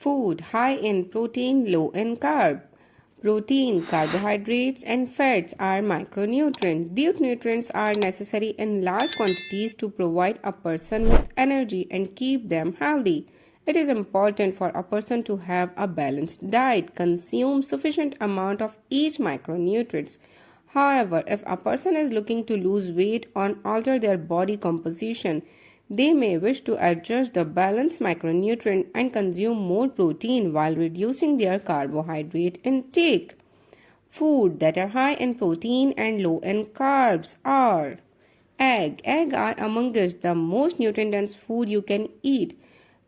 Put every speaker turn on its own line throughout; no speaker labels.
Food high in protein, low in carb. Protein, carbohydrates, and fats are micronutrients. These nutrients are necessary in large quantities to provide a person with energy and keep them healthy. It is important for a person to have a balanced diet, consume sufficient amount of each micronutrients. However, if a person is looking to lose weight or alter their body composition, they may wish to adjust the balanced micronutrient and consume more protein while reducing their carbohydrate intake. Food that are high in protein and low in carbs are egg. Egg are among the most nutrient-dense food you can eat.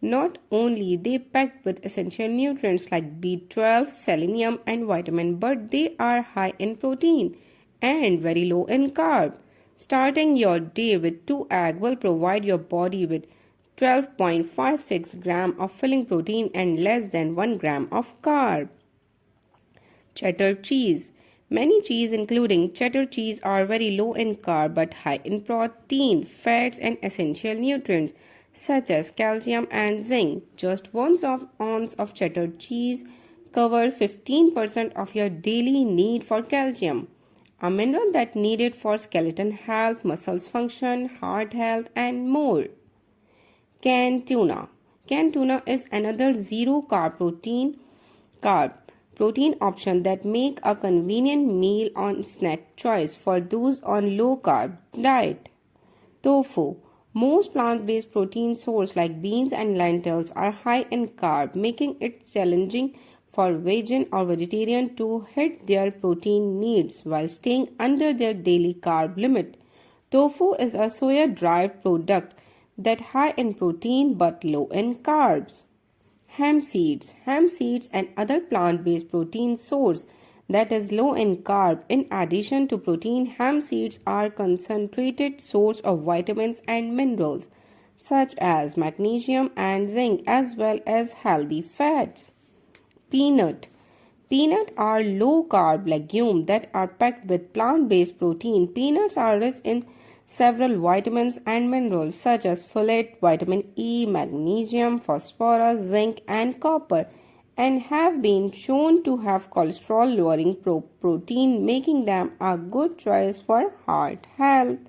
Not only they packed with essential nutrients like B12, selenium and vitamin, but they are high in protein and very low in carb. Starting your day with 2 eggs will provide your body with 12.56 gram of filling protein and less than 1 gram of carb. Cheddar cheese. Many cheese including cheddar cheese are very low in carb but high in protein, fats and essential nutrients such as calcium and zinc. Just 1 ounce of cheddar cheese covers 15% of your daily need for calcium, a mineral that needed for skeleton health, muscles function, heart health, and more. Canned tuna. Canned tuna is another zero carb protein option that make a convenient meal on snack choice for those on low carb diet. Tofu. Most plant-based protein sources like beans and lentils are high in carb, making it challenging for vegan or vegetarian to hit their protein needs while staying under their daily carb limit. Tofu is a soya-derived product that high in protein but low in carbs. Hemp seeds. Hemp seeds and other plant-based protein source that is low in carb. In addition to protein, hemp seeds are concentrated source of vitamins and minerals such as magnesium and zinc as well as healthy fats. Peanut. Peanuts are low-carb legumes that are packed with plant-based protein. Peanuts are rich in several vitamins and minerals such as folate, vitamin E, magnesium, phosphorus, zinc, and copper, and have been shown to have cholesterol-lowering protein, making them a good choice for heart health.